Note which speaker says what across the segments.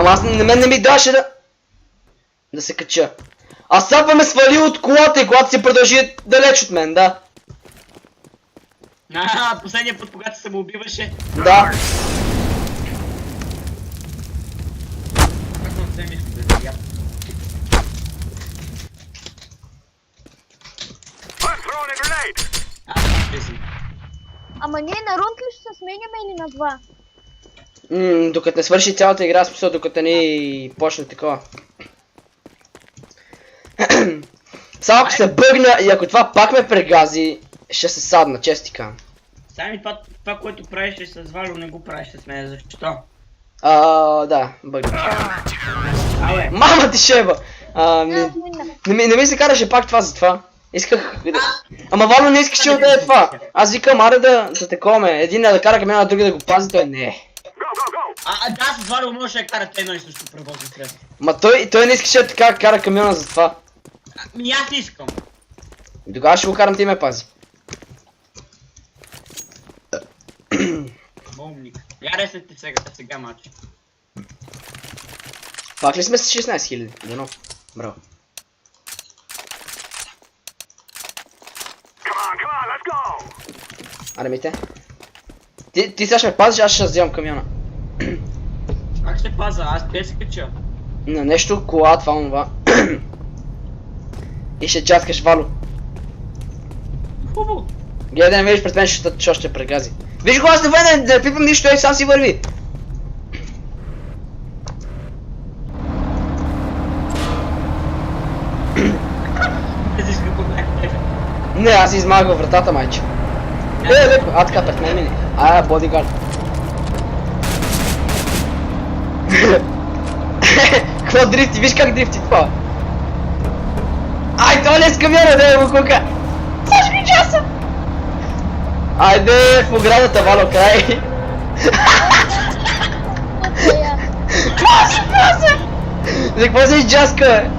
Speaker 1: Ама аз на мен не ми даше да се кача. А Сапа ме свали от колата и колата си продължи далеч от мен, да.
Speaker 2: Последния път, когато се му убиваше.
Speaker 1: Да.
Speaker 3: Ама ние на рунд ли ще се сменяме или на два?
Speaker 1: Докато не свърши цялата игра, смисъл докато не почне такова. Само ако се бъгна и ако това пак ме прегази, ще се садна, чест ти казвам.
Speaker 2: Сами това, което правиш с Валю, не го правиш с мен, защо?
Speaker 1: Да, бъгна.
Speaker 2: Абе.
Speaker 1: Мама ти шеба! Не ми се караше пак това за това. Исках... Ама Вало не искаше да е това. Аз викам, аре да таковаме. Един да кара камиона, а други да го пази, той не е.
Speaker 2: Да, с Валю можеше да кара едно и също превозно средство.
Speaker 1: Ма той не искаше да така кара камиона за това.
Speaker 2: Аз не искам.
Speaker 1: И тогава ще го карам, ти ме пази.
Speaker 2: Умник. Я ресете сега матч.
Speaker 1: Пак ли сме с 16 000? Дано. Браво. Аре мите. Ти сега ще ме пазиш, аз ще вземам камиона.
Speaker 2: Как ще паза? Аз те се кача.
Speaker 1: На нещо, кола, това, онова. И ще часкаш Вало.
Speaker 2: Хубаво.
Speaker 1: Гледай да не видиш пред мен, що ще прегази. Виж го, аз не въде, да пипам нищо, той сам си върви. Не, аз измагах във вратата, майче. Леко, така пред мен мини. Бодигард. Какво дрифти? Виж как дрифти това. Това не е с камиона, да го кука. Слушай ми часа. Айде в оградата, Вало, край. За какво се изджаска, бе?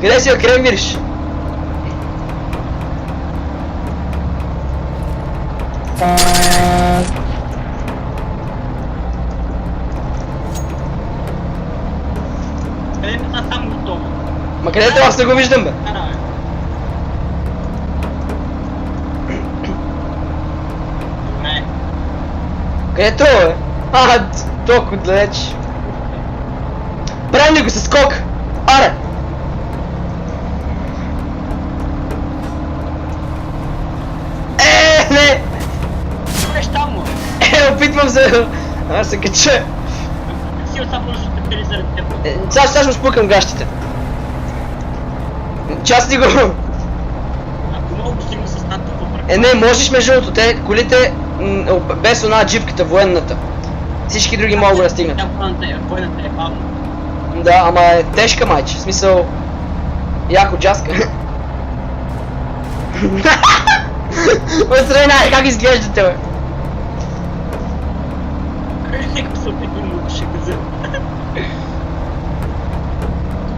Speaker 1: Къде си, къде мириш?
Speaker 2: Къде ми са там готово?
Speaker 1: Ма къде това? Аз не го виждам, бе.
Speaker 2: Не.
Speaker 1: Къде е това, бе? Толкова далеч. Правим ли го със скок? Аре! Не!
Speaker 2: Виж там му.
Speaker 1: Опитвам се. Аз се кача.
Speaker 2: Си само ще те пили заради теб.
Speaker 1: Сега ще спукам гащите. Части го.
Speaker 2: Ако мога да стигна с над това.
Speaker 1: Не, можеш между другото. Те колите без она джипката, военната. Всички други могат да стигнат.
Speaker 2: Военната е бавна.
Speaker 1: Да, ама е тежка, майче. В смисъл... Яко джаска. Отстрани, как изглеждате, бе?
Speaker 2: Нека се опитвам да ще газа.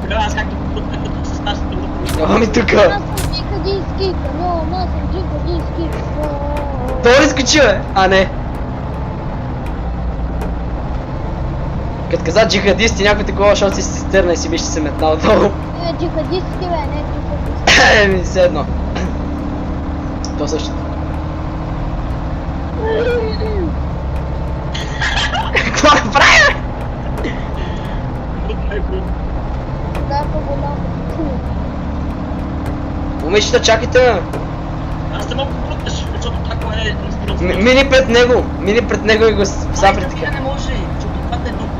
Speaker 2: Тогава аз както попутна като с нас да
Speaker 1: Ами тука.
Speaker 3: Аз съм джихадистки камион, аз съм джихадистки камион.
Speaker 1: Той ли скочи, бе? Не. Като каза джихадисти, някой такова, защото си цистерна и си биш се метна отдолу.
Speaker 3: Джихадистки, бе, не джихадистки.
Speaker 1: Все едно. То също. Какво направя?
Speaker 3: Да, по-голямо.
Speaker 1: Момичета, чакайте.
Speaker 2: Аз не мога да попуташ, защото така е настроено.
Speaker 1: Мини пред него и го сапри така.
Speaker 2: Не може, защото това е много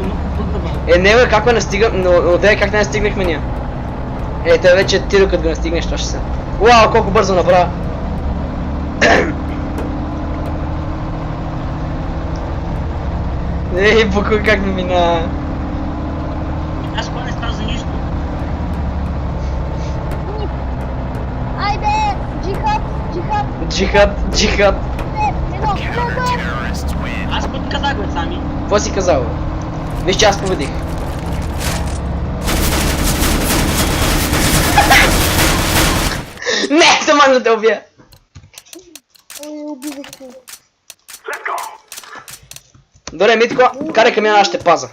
Speaker 2: бъгава.
Speaker 1: Не бе, как ме настига, но де как не настигнахме ние? Те вече ти докато го настигнеш, то ще се. Уау, колко бързо направя. Покой как ми мина.
Speaker 2: Аз това не става за нищо.
Speaker 3: Айде,
Speaker 1: Джихад.
Speaker 3: Едно,
Speaker 2: Аз път казах бе сами.
Speaker 1: Какво си казал, бе? Виж, че аз победих. Не, сама да те убия.
Speaker 3: убивах се.
Speaker 1: Добре, Митко, карай към мен, аз ще паза.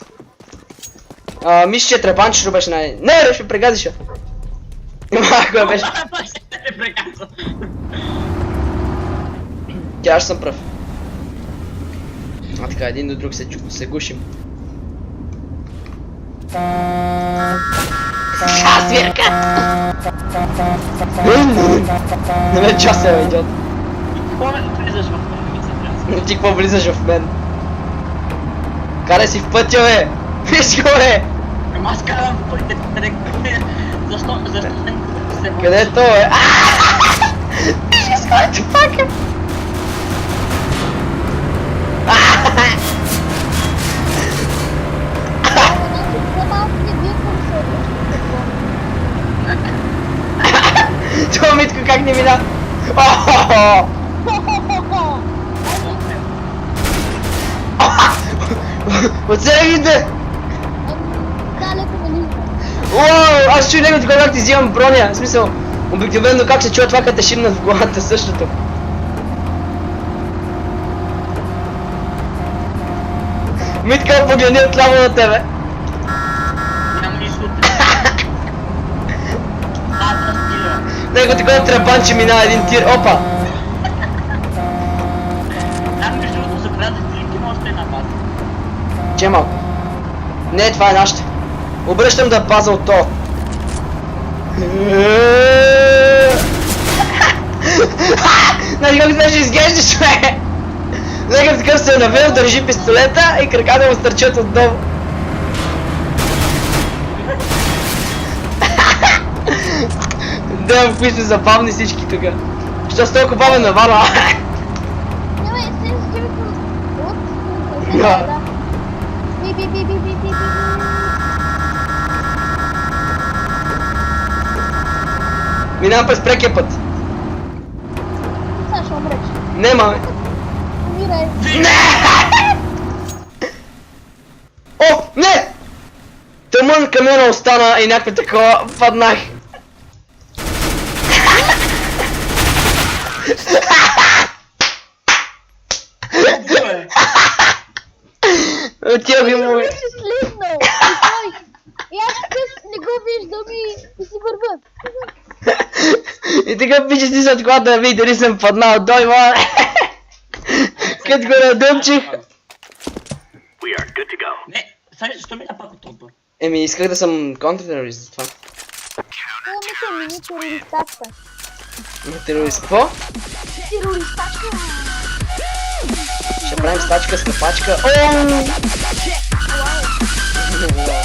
Speaker 1: Мисля, че трепанчето беше най... Не, бе, ще прегазиша. Ако беше... Тя аз съм пръв. А така, един до друг се гушим. Свирка! Не ме часа, бе, идиот. Ти какво влизаш в мен? Карай си в пътя, бе! Виж го, бе!
Speaker 2: Ама аз карам в пътя, защо се...
Speaker 1: Къде е то, бе? Виж го с който пака! Това Митко как не мина? Оцеле ги бе! Уау, аз чуй него така как ти взимам броня, в смисъл, обикновено как се чува това като те шимнат в главата същото. Митка, погледни отляво на тебе.
Speaker 2: Няма нищо от
Speaker 1: Него такова тръбанче минава един тир, опа!
Speaker 2: Там между другото за брата стрелки може да е на база.
Speaker 1: Че малко. Не, това е нашата. Обръщам да паза от то. Знаеш как ще изглеждаш, бе? Нека такъв се е навил, държи пистолета и краката му стърчат отдолу. Да, какви сме забавни всички тук. Що с толкова бавен наварва? Минавам през прекия път.
Speaker 3: Сега ще умреш.
Speaker 1: Не, маме.
Speaker 3: Умирай.
Speaker 1: О, не! Тъмън камиона остана и някаква такова паднах. Отива ви му.
Speaker 3: Ти си слизнал. И аз къс не го виждам и си върва.
Speaker 1: И така пича си зад колата да види дали съм паднал дой, ма. Като го надъмчих.
Speaker 2: Не, сега защо ми напака толкова?
Speaker 1: Еми, исках да съм контртерорист за това.
Speaker 3: Това ми се мини терористачка.
Speaker 1: Терорист, какво?
Speaker 3: Терористачка.
Speaker 1: Ще правим стачка с капачка. Ооо! Вау!